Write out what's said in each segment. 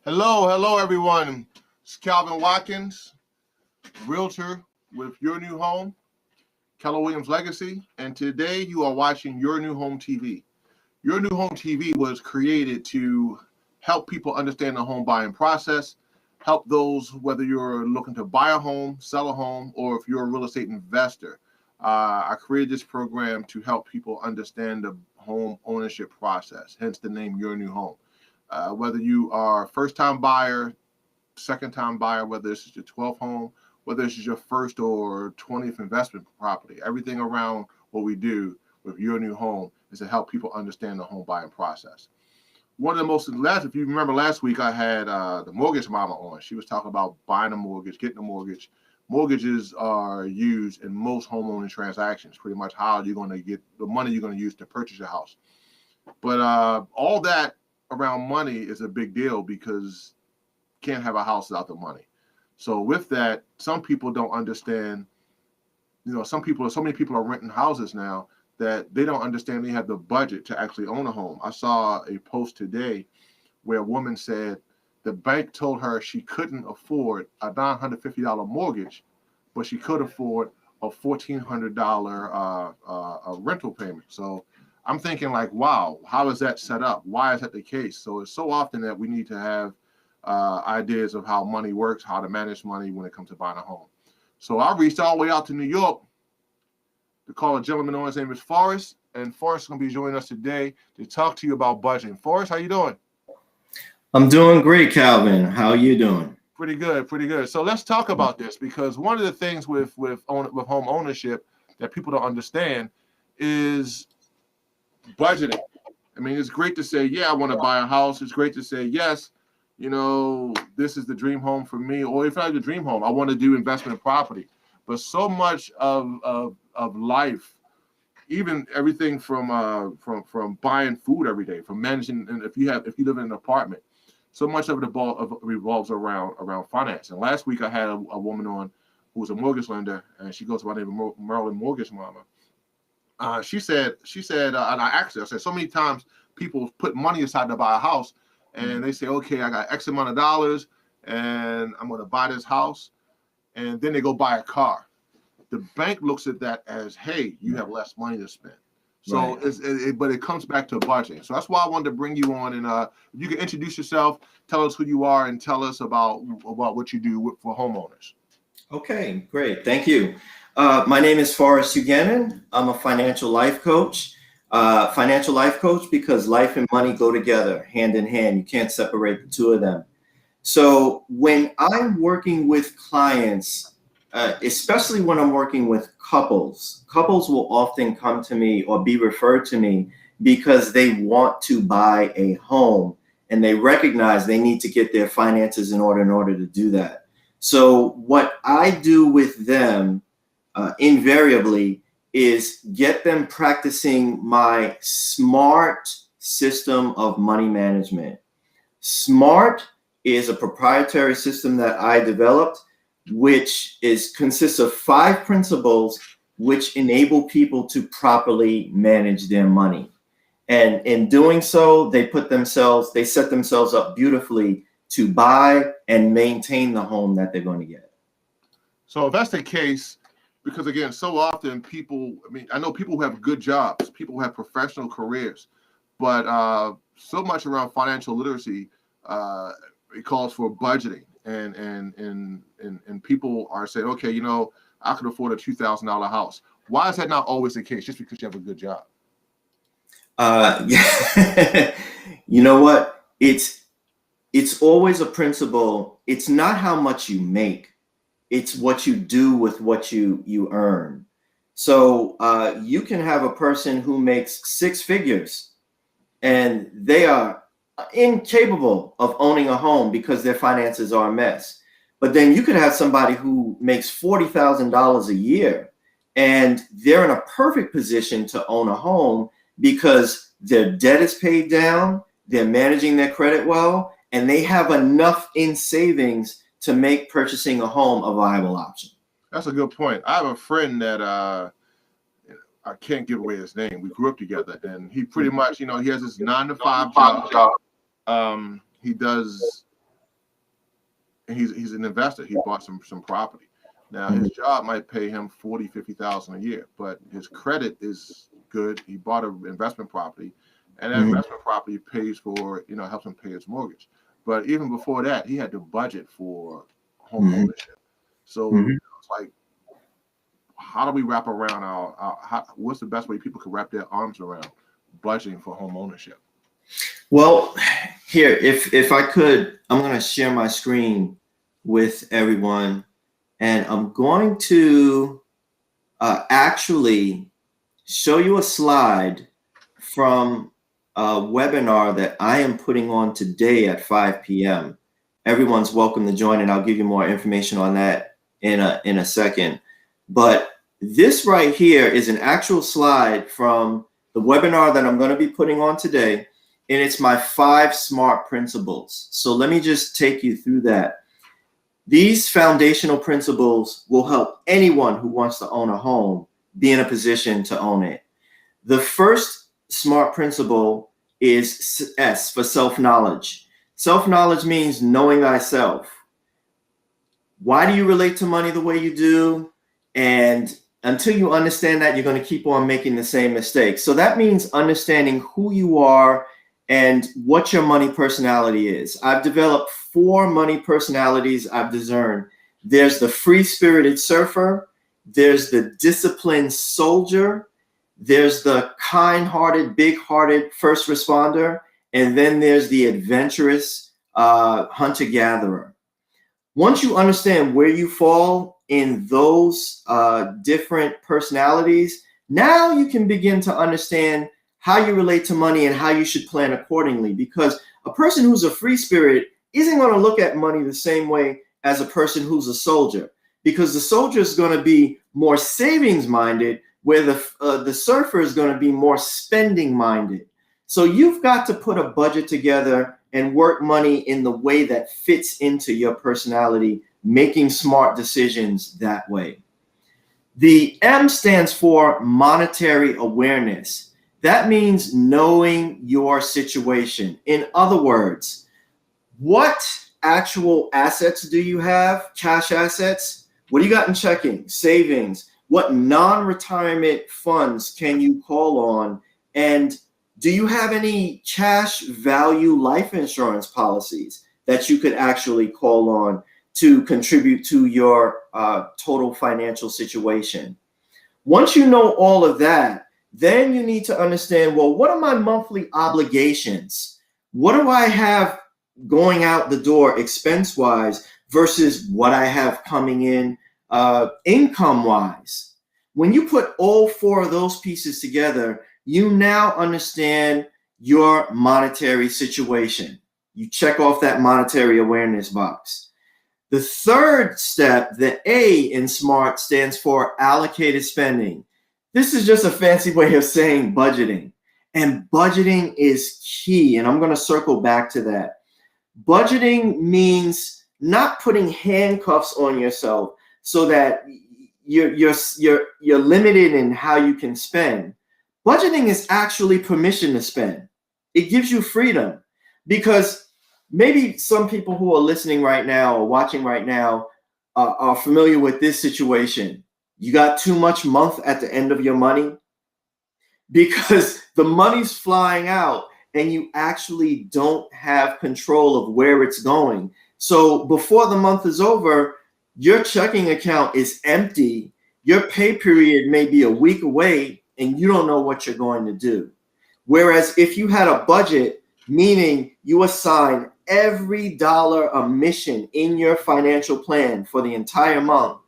Hello, everyone. It's Calvin Watkins, realtor with Your New Home, Keller Williams Legacy, and today you are watching Your New Home TV. Your New Home TV was created to help people understand the home buying process, help those, whether you're looking to buy a home, sell a home, or if you're a real estate investor. I created this program to help people understand the home ownership process, hence the name Your New Home. Whether you are a first-time buyer, second-time buyer, whether this is your 12th home, whether this is your first or 20th investment property, everything around what we do with Your New Home is to help people understand the home buying process. One of the most, if you remember last week, I had the mortgage mama on. She was talking about buying a mortgage, getting a mortgage. Mortgages are used in most homeowning transactions, pretty much how you're going to get the money you're going to use to purchase your house. But all that around money is a big deal because you can't have a house without the money. So with that, some people don't understand, so many people are renting houses now that they don't understand they have the budget to actually own a home. I saw a post today where a woman said the bank told her she couldn't afford a $950 mortgage, but she could afford a $1,400 rental payment. So I'm thinking like, wow, how is that set up? Why is that the case? So it's so often that we need to have ideas of how money works, how to manage money when it comes to buying a home. So I reached all the way out to New York to call a gentleman on. His name is Forrest, and Forrest is going to be joining us today to talk to you about budgeting. Forrest, how you doing? I'm doing great, Calvin. How are you doing? Pretty good. So let's talk about this, because one of the things with home ownership that people don't understand is budgeting. I mean, it's great to say, yeah, I want to buy a house. It's great to say, yes, this is the dream home for me. Or if not the dream home, I want to do investment in property. But so much of life, even everything from buying food every day, from managing, and if you live in an apartment, so much of it revolves around finance. And last week I had a woman on who was a mortgage lender, and she goes by the name of Maryland Mortgage Mama. She said, and I asked her, I said, so many times people put money aside to buy a house, and they say, okay, I got X amount of dollars, and I'm going to buy this house, and then they go buy a car. The bank looks at that as, hey, you have less money to spend. So, right. But it comes back to budgeting. So that's why I wanted to bring you on, and you can introduce yourself, tell us who you are, and tell us about what you do for homeowners. Okay, great. Thank you. My name is Forrest Huguenin. I'm a financial life coach. Because life and money go together hand in hand. You can't separate the two of them. So when I'm working with clients, especially when I'm working with couples will often come to me or be referred to me because they want to buy a home and they recognize they need to get their finances in order to do that. So what I do with them invariably is get them practicing my SMART system of money management. SMART is a proprietary system that I developed, which consists of 5 principles which enable people to properly manage their money. And in doing so, they set themselves up beautifully to buy and maintain the home that they're going to get. So if that's the case, because again, so often I know people who have good jobs, people who have professional careers, but so much around financial literacy, it calls for budgeting. And people are saying, okay, I can afford a $2,000 house. Why is that not always the case? Just because you have a good job? You know what? It's always a principle. It's not how much you make. It's what you do with what you earn. So you can have a person who makes 6 figures and they are incapable of owning a home because their finances are a mess. But then you could have somebody who makes $40,000 a year and they're in a perfect position to own a home because their debt is paid down, they're managing their credit well, and they have enough in savings to make purchasing a home a viable option. That's a good point. I have a friend that I can't give away his name. We grew up together, and he pretty much, he has this 9-to-5 job. He does and he's an investor. He bought some property. Now his job might pay him $40,000-$50,000 a year, but his credit is good. He bought an investment property, and that investment property pays for, helps him pay his mortgage. But even before that, he had to budget for home ownership. So it's like, how do we wrap around what's the best way people can wrap their arms around budgeting for home ownership? Well, here, if I could, I'm going to share my screen with everyone, and I'm going to actually show you a slide from a webinar that I am putting on today at 5 p.m. Everyone's welcome to join, and I'll give you more information on that in a second. But this right here is an actual slide from the webinar that I'm going to be putting on today, and it's my 5 SMART principles. So let me just take you through that. These foundational principles will help anyone who wants to own a home be in a position to own it. The first SMART principle is S for self-knowledge. Self-knowledge means knowing thyself. Why do you relate to money the way you do? And until you understand that, you're going to keep on making the same mistakes. So that means understanding who you are and what your money personality is. I've developed 4 money personalities I've discerned. There's the free-spirited surfer. There's the disciplined soldier. There's the kind-hearted, big-hearted first responder. And then there's the adventurous hunter-gatherer. Once you understand where you fall in those different personalities, now you can begin to understand how you relate to money and how you should plan accordingly. Because a person who's a free spirit isn't going to look at money the same way as a person who's a soldier, because the soldier is going to be more savings minded, where the surfer is going to be more spending minded. So you've got to put a budget together and work money in the way that fits into your personality, making smart decisions that way. The M stands for monetary awareness. That means knowing your situation. In other words, what actual assets do you have? Cash assets? What do you got in checking, savings? What non-retirement funds can you call on? And do you have any cash value life insurance policies that you could actually call on to contribute to your total financial situation? Once you know all of that, then you need to understand, well, what are my monthly obligations? What do I have going out the door expense-wise versus what I have coming in income-wise? When you put all 4 of those pieces together, you now understand your monetary situation. You check off that monetary awareness box. The third step, the A in SMART, stands for allocated spending. This is just a fancy way of saying budgeting. And budgeting is key, and I'm going to circle back to that. Budgeting means not putting handcuffs on yourself so that you're limited in how you can spend. Budgeting is actually permission to spend. It gives you freedom, because maybe some people who are listening right now or watching right now are familiar with this situation. You got too much month at the end of your money because the money's flying out and you actually don't have control of where it's going. So before the month is over, your checking account is empty. Your pay period may be a week away and you don't know what you're going to do. Whereas if you had a budget, meaning you assign every dollar a mission in your financial plan for the entire month,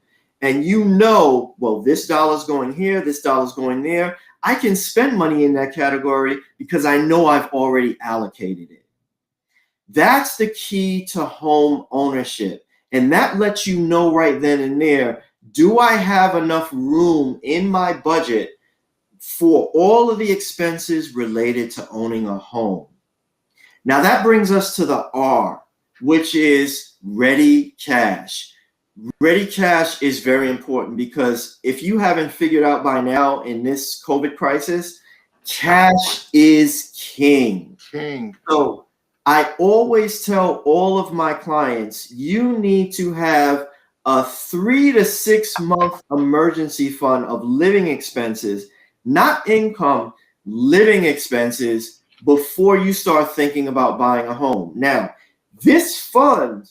and you know, well, this dollar's going here, this dollar's going there, I can spend money in that category because I know I've already allocated it. That's the key to home ownership. And that lets you know right then and there, do I have enough room in my budget for all of the expenses related to owning a home? Now that brings us to the R, which is ready cash. Ready cash is very important, because if you haven't figured out by now in this COVID crisis, cash is king. King. So I always tell all of my clients, you need to have a 3 to 6 month emergency fund of living expenses, not income, living expenses, before you start thinking about buying a home. Now, this fund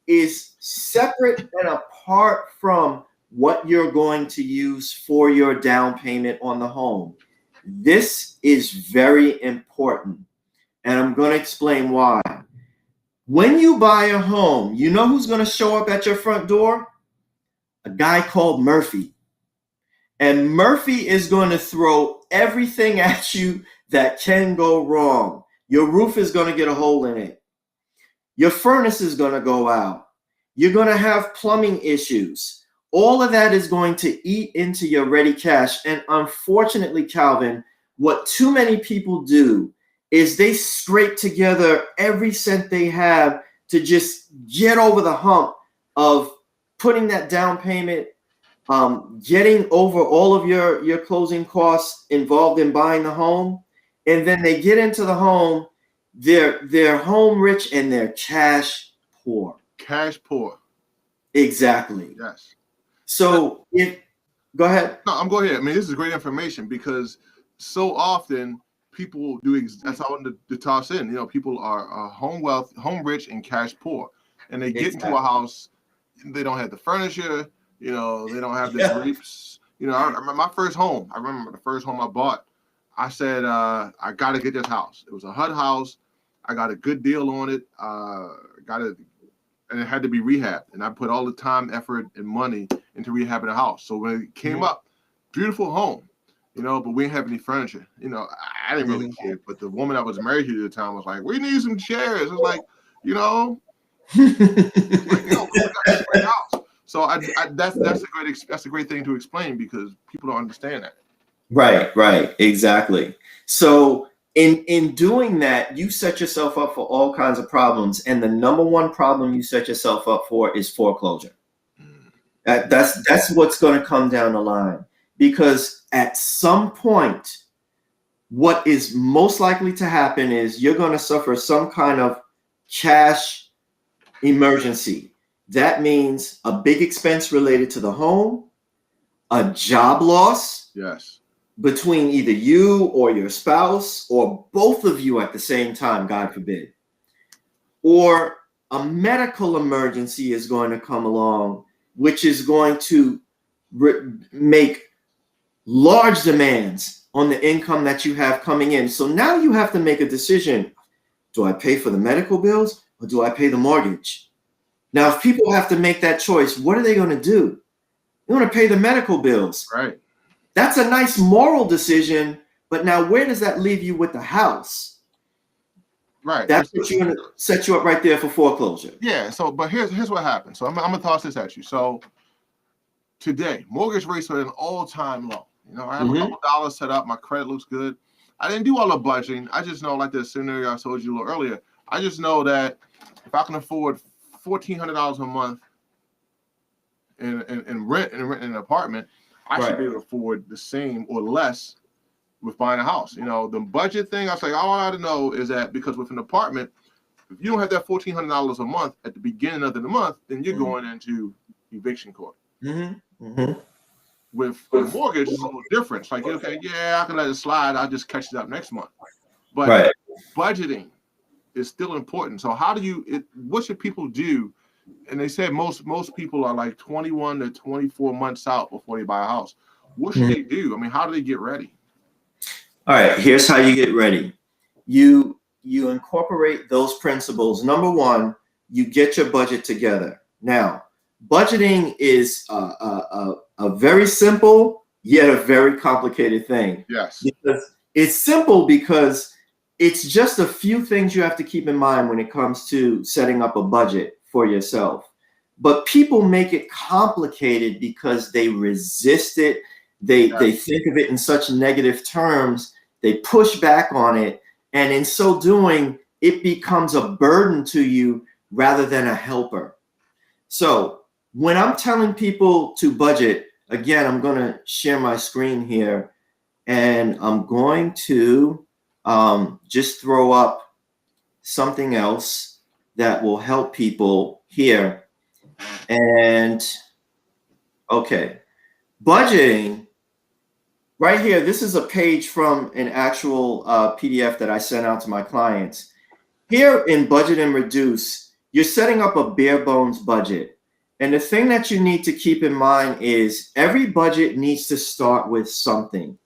is separate and apart from what you're going to use for your down payment on the home. This is very important, and I'm going to explain why. When you buy a home, you know who's going to show up at your front door? A guy called Murphy. And Murphy is going to throw everything at you that can go wrong. Your roof is going to get a hole in it. Your furnace is going to go out. You're going to have plumbing issues. All of that is going to eat into your ready cash. And unfortunately, Calvin, what too many people do is they scrape together every cent they have to just get over the hump of putting that down payment, getting over all of your closing costs involved in buying the home. And then they get into the home, they're home rich and they're cash poor. Cash poor. Exactly. Yes. So go ahead. No, I'm going ahead. I mean, this is great information because so often people do. That's how I wanted to toss in. You know, people are home rich, and cash poor, and they get into a house. They don't have the furniture. You know, they don't have the drapes. You know, I remember my first home. I remember the first home I bought. I said, I got to get this house. It was a HUD house. I got a good deal on it. And it had to be rehabbed. And I put all the time, effort, and money into rehabbing the house. So when it came up, beautiful home, you know, but we didn't have any furniture. You know, I didn't really care. But the woman I was married to at the time was like, we need some chairs. It's like, you know, we got this great house. So that's a great thing to explain because people don't understand that. Right, exactly. So in doing that, you set yourself up for all kinds of problems, and the number one problem you set yourself up for is foreclosure. That's what's going to come down the line, because at some point, what is most likely to happen is you're going to suffer some kind of cash emergency. That means a big expense related to the home, a job loss. Yes. Between either you or your spouse or both of you at the same time, God forbid, or a medical emergency is going to come along, which is going to make large demands on the income that you have coming in. So now you have to make a decision. Do I pay for the medical bills or do I pay the mortgage? Now, if people have to make that choice, what are they going to do? They're going to pay the medical bills. Right. That's a nice moral decision, but now where does that leave you with the house? Right. That's what's going to set you up right there for foreclosure. Yeah. So, but here's what happened. So I'm gonna toss this at you. So today, mortgage rates are at an all-time low. You know, I have a couple dollars set up. My credit looks good. I didn't do all the budgeting. I just know, like the scenario I told you a little earlier. I just know that if I can afford $1,400 a month in rent in an apartment, I should be able to afford the same or less with buying a house. You know, the budget thing, I was like, all I ought to know is that because with an apartment, if you don't have that $1,400 a month at the beginning of the month, then you're going into eviction court. With a mortgage, it's a little different. It's like, okay, yeah, I can let it slide. I'll just catch it up next month. But budgeting is still important. So what should people do? And they said most people are like 21 to 24 months out before they buy a house. What should they do? I mean, how do they get ready? All right, here's how you get ready. You incorporate those principles. Number one, you get your budget together. Now, budgeting is a very simple yet a very complicated thing. Yes. Because it's simple because it's just a few things you have to keep in mind when it comes to setting up a budget for yourself. But people make it complicated because they resist it. They think of it in such negative terms. They push back on it. And in so doing, it becomes a burden to you rather than a helper. So when I'm telling people to budget, again, I'm going to share my screen here, and I'm going to just throw up something else that will help people here. And okay, budgeting right here. This is a page from an actual PDF that I sent out to my clients. Here in Budget and Reduce, you're setting up a bare bones budget. And the thing that you need to keep in mind is every budget needs to start with something.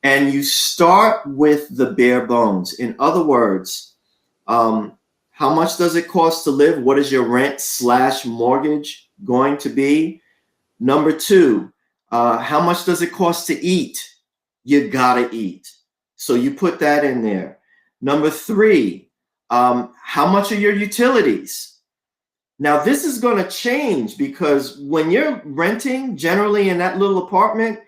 And you start with the bare bones. In other words, how much does it cost to live? What is your rent/mortgage going to be? Number two, how much does it cost to eat? You gotta eat. So you put that in there. Number three, how much are your utilities? Now, this is going to change because when you're renting, generally in that little apartment,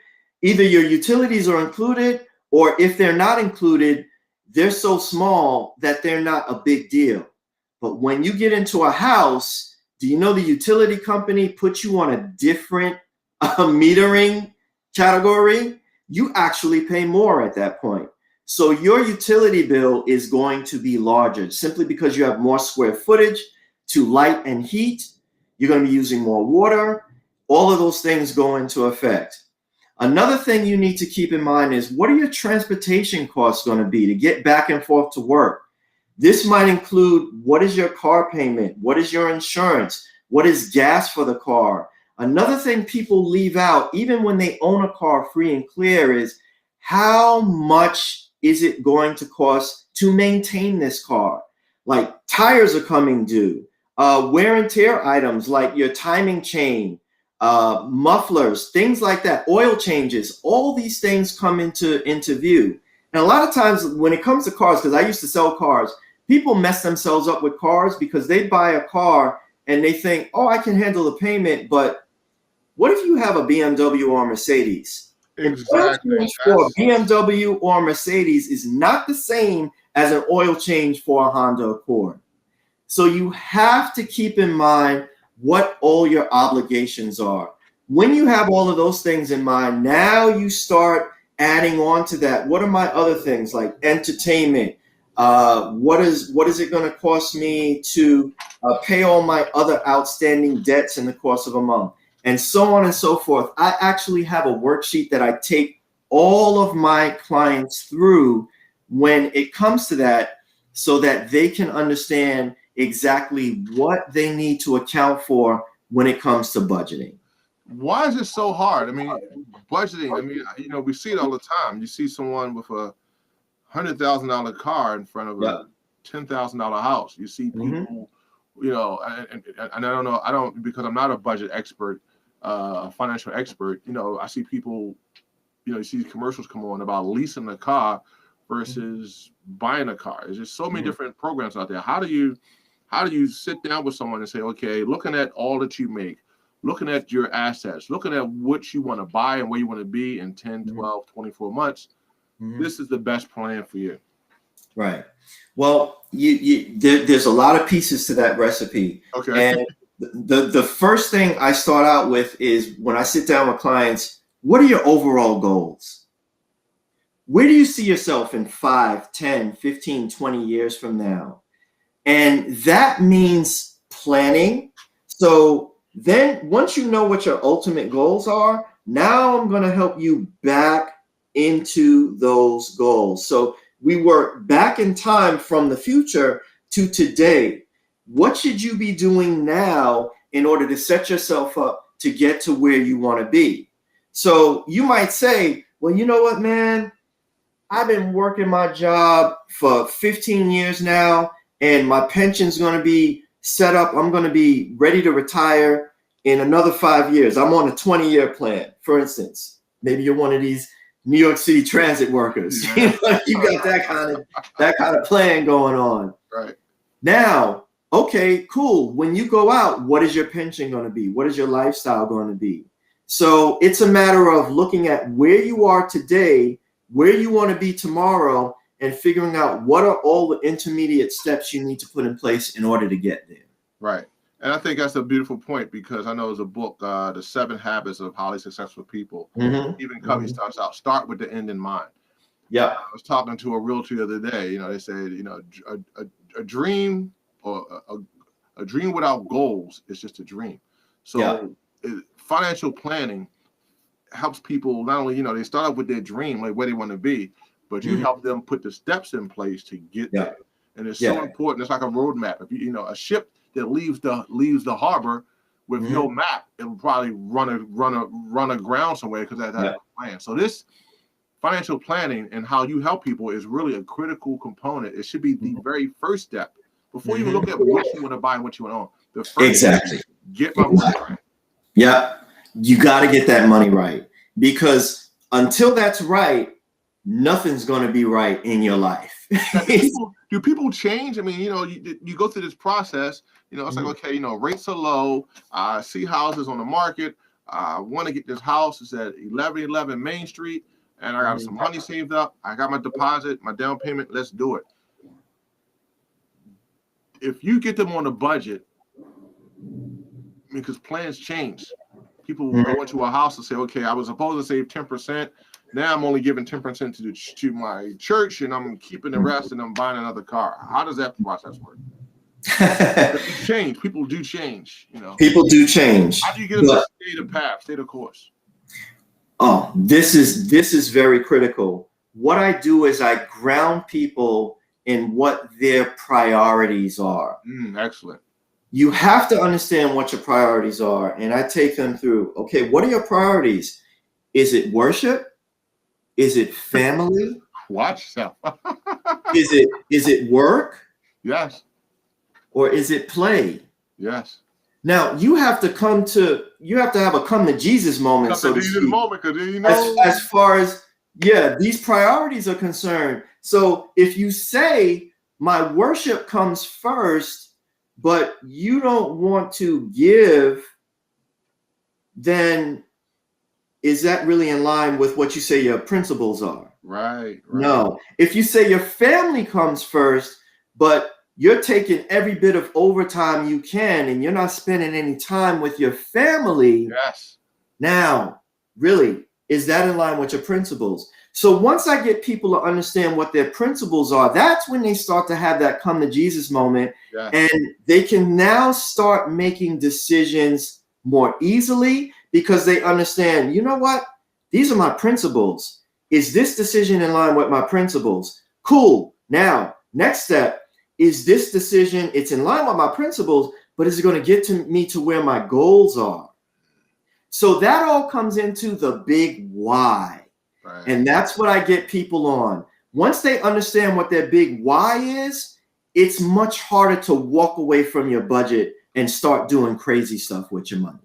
either your utilities are included, or if they're not included, they're so small that they're not a big deal. But when you get into a house, do you know the utility company puts you on a different metering category? You actually pay more at that point. So your utility bill is going to be larger simply because you have more square footage to light and heat. You're going to be using more water. All of those things go into effect. Another thing you need to keep in mind is, what are your transportation costs going to be to get back and forth to work? This might include, what is your car payment? What is your insurance? What is gas for the car? Another thing people leave out, even when they own a car free and clear, is how much is it going to cost to maintain this car? Like tires are coming due. Wear and tear items like your timing chain, mufflers, things like that, oil changes, all these things come into view. And a lot of times when it comes to cars, because I used to sell cars, people mess themselves up with cars because they buy a car and they think, oh, I can handle the payment. But what if you have a BMW or a Mercedes? Exactly. An oil change for a BMW or a Mercedes is not the same as an oil change for a Honda Accord. So you have to keep in mind what all your obligations are. When you have all of those things in mind, now you start adding on to that. What are my other things like entertainment? What is it going to cost me to pay all my other outstanding debts in the course of a month? And so on and so forth. I actually have a worksheet that I take all of my clients through when it comes to that, so that they can understand exactly what they need to account for when it comes to budgeting. Why is it so hard? I mean, budgeting, I mean, we see it all the time. You see someone with a $100,000 car in front of a $10,000 house. You see people, and I don't know, because I'm not a budget expert, financial expert, I see people, you see commercials come on about leasing a car versus buying a car. There's just so many different programs out there. How do you sit down with someone and say, okay, looking at all that you make, looking at your assets, looking at what you want to buy and where you want to be in 10, 12, 24 months, this is the best plan for you. Right. Well, there's a lot of pieces to that recipe. Okay. And the first thing I start out with is, when I sit down with clients, what are your overall goals? Where do you see yourself in 5, 10, 15, 20 years from now? And that means planning. So then once you know what your ultimate goals are, now I'm going to help you back into those goals. So we work back in time from the future to today. What should you be doing now in order to set yourself up to get to where you want to be? So you might say, well, you know what, man? I've been working my job for 15 years now, and my pension's going to be set up. I'm going to be ready to retire in another 5 years. I'm on a 20-year plan, for instance. Maybe you're one of these New York City transit workers. You got that kind of plan going on. Right. Now, okay, cool. When you go out, what is your pension going to be? What is your lifestyle going to be? So it's a matter of looking at where you are today, where you want to be tomorrow, and figuring out what are all the intermediate steps you need to put in place in order to get there. Right. And I think that's a beautiful point, because I know there's a book, The 7 Habits of Highly Successful People. Even Covey starts out, start with the end in mind. Yeah. I was talking to a realtor the other day. They said, a dream or a dream without goals is just a dream. So financial planning helps people not only, they start off with their dream, like where they want to be, but you help them put the steps in place to get there. And it's so important. It's like a roadmap. If a ship that leaves the harbor with no map, it'll probably run aground somewhere because that's a plan. So this financial planning and how you help people is really a critical component. It should be the very first step before you look at what you want to buy and what you want to own. The first step is get my money right. Yeah, you got to get that money right, because until that's right, nothing's going to be right in your life. Do people change? I mean, you go through this process. It's like, okay, rates are low. I see houses on the market. I want to get this house. It's at 1111 Main Street, and I got some money saved up. I got my deposit, my down payment. Let's do it. If you get them on a budget, because plans change. People go into a house and say, okay, I was supposed to save 10%. Now I'm only giving 10% to my church, and I'm keeping the rest, and I'm buying another car. How does that process work? Change. People do change. People do change. How do you get them to stay the path, stay the course? Oh, this is very critical. What I do is I ground people in what their priorities are. Excellent. You have to understand what your priorities are, and I take them through. Okay, what are your priorities? Is it worship? Is it family? Watch yourself. Is it work? Yes. Or is it play? Yes. Now you have to have a come to Jesus moment. So to speak, as far as these priorities are concerned. So if you say my worship comes first, but you don't want to give, then is that really in line with what you say your principles are? Right. No. If you say your family comes first, but you're taking every bit of overtime you can and you're not spending any time with your family. Yes. Now, really, is that in line with your principles? So once I get people to understand what their principles are, that's when they start to have that come to Jesus moment. Yes. And they can now start making decisions more easily because they understand, you know what? These are my principles. Is this decision in line with my principles? Cool. Now, next step, is this decision, it's in line with my principles, but is it going to get me to where my goals are? So that all comes into the big why. Right. And that's what I get people on. Once they understand what their big why is, it's much harder to walk away from your budget and start doing crazy stuff with your money.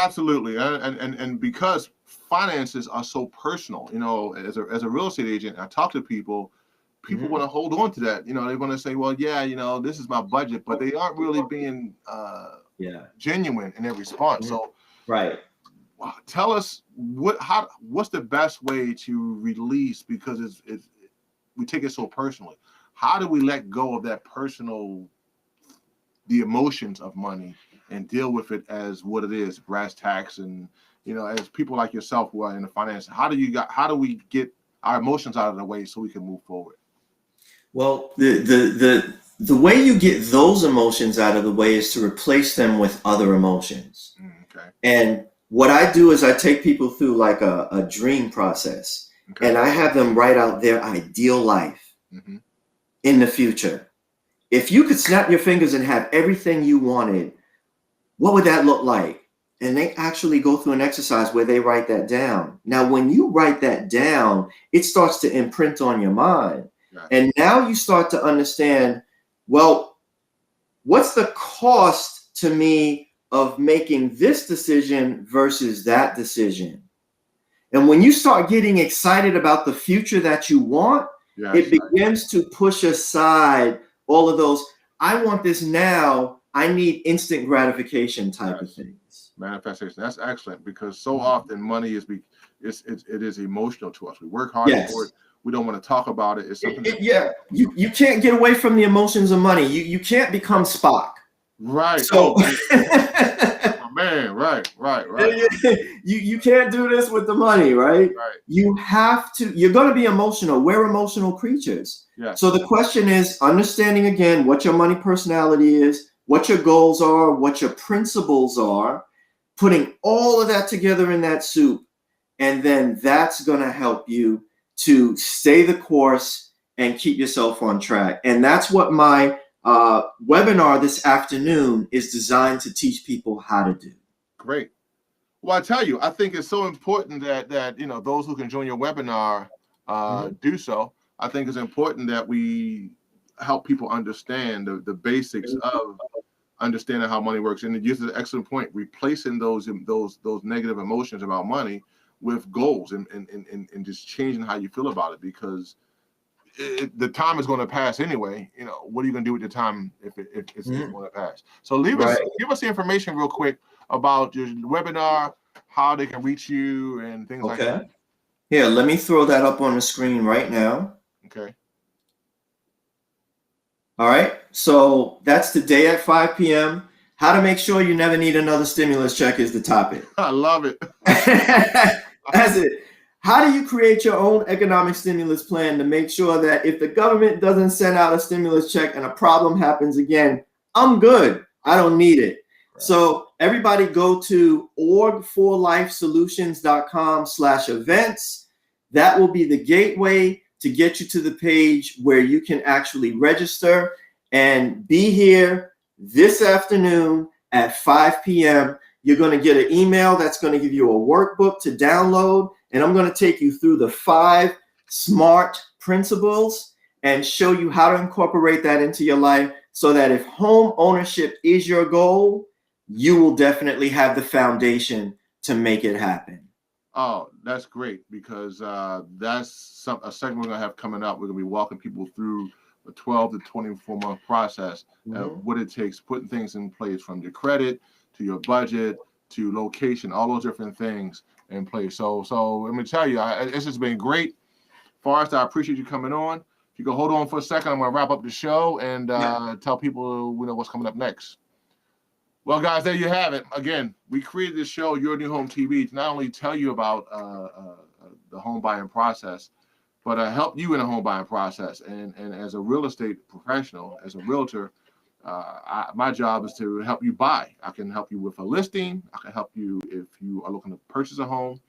Absolutely. And because finances are so personal, as a real estate agent, I talk to people want to hold on to that. They want to say, well, this is my budget, but they aren't really being genuine in their response. So right. Tell us what's the best way to release, because we take it so personally. How do we let go of that the emotions of money and deal with it as what it is, brass tacks, and as people like yourself who are in the finance, how do we get our emotions out of the way so we can move forward? Well, the way you get those emotions out of the way is to replace them with other emotions. Okay. And what I do is I take people through like a dream process, and I have them write out their ideal life in the future. If you could snap your fingers and have everything you wanted, what would that look like? And they actually go through an exercise where they write that down. Now, when you write that down, it starts to imprint on your mind. Right. And now you start to understand, well, what's the cost to me of making this decision versus that decision? And when you start getting excited about the future that you want, it begins to push aside all of those, I want this now, I need instant gratification type of things. Manifestation. That's excellent, because so often money it is emotional to us. We work hard for it. We don't want to talk about it. It's something you can't get away from the emotions of money. You can't become Spock. Right. So my man, right. You can't do this with the money, right? Right. You have to, you're going to be emotional. We're emotional creatures. Yeah. So the question is understanding again what your money personality is, what your goals are, what your principles are, putting all of that together in that soup. And then that's going to help you to stay the course and keep yourself on track. And that's what my webinar this afternoon is designed to teach people how to do. Great. Well, I tell you, I think it's so important that those who can join your webinar do so. I think it's important that we help people understand the basics of understanding how money works. And it uses an excellent point, replacing those negative emotions about money with goals and just changing how you feel about it, because the time is going to pass anyway. What are you going to do with the time if it's going to pass? So give us the information real quick about your webinar, how they can reach you, and things like that. Here, let me throw that up on the screen right now. Okay. All right. So that's today at 5 p.m. How to make sure you never need another stimulus check is the topic. I love it. That's it. How do you create your own economic stimulus plan to make sure that if the government doesn't send out a stimulus check and a problem happens again, I'm good. I don't need it. Right. So everybody go to org4lifesolutions.com/events. That will be the gateway to get you to the page where you can actually register and be here this afternoon at 5 p.m. You're going to get an email that's going to give you a workbook to download. And I'm going to take you through the 5 SMART principles and show you how to incorporate that into your life so that if home ownership is your goal, you will definitely have the foundation to make it happen. Oh, that's great, because that's a segment we're going to have coming up. We're going to be walking people through a 12 to 24-month process of what it takes, putting things in place from your credit to your budget to location, all those different things in place. So let me tell you, it's just been great. Forrest, I appreciate you coming on. If you can hold on for a second, I'm going to wrap up the show and tell people what's coming up next. Well, guys, there you have it. Again, we created this show, Your New Home TV, to not only tell you about the home buying process, but help you in the home buying process. And as a real estate professional, as a realtor, my job is to help you buy. I can help you with a listing. I can help you if you are looking to purchase a home.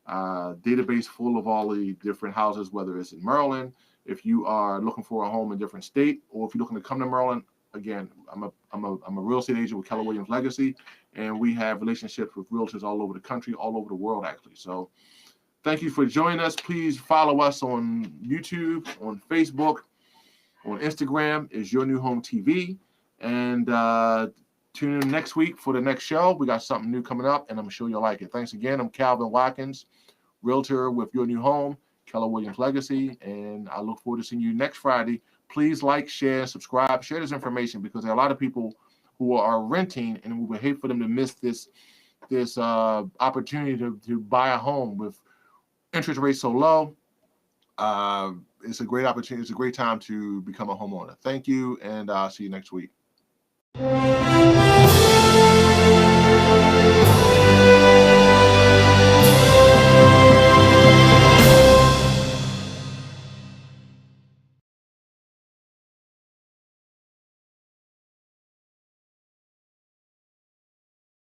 Database full of all the different houses, whether it's in Maryland, if you are looking for a home in a different state, or if you're looking to come to Maryland. Again, I'm a real estate agent with Keller Williams Legacy, and we have relationships with realtors all over the country, all over the world, actually. So thank you for joining us. Please follow us on YouTube, on Facebook, on Instagram is Your New Home TV. And tune in next week for the next show. We got something new coming up, and I'm sure you'll like it. Thanks again. I'm Calvin Watkins, realtor with Your New Home, Keller Williams Legacy, and I look forward to seeing you next Friday. Please like, share, subscribe, share this information, because there are a lot of people who are renting, and we would hate for them to miss this opportunity to buy a home with interest rates so low. It's a great opportunity. It's a great time to become a homeowner. Thank you, and I'll see you next week.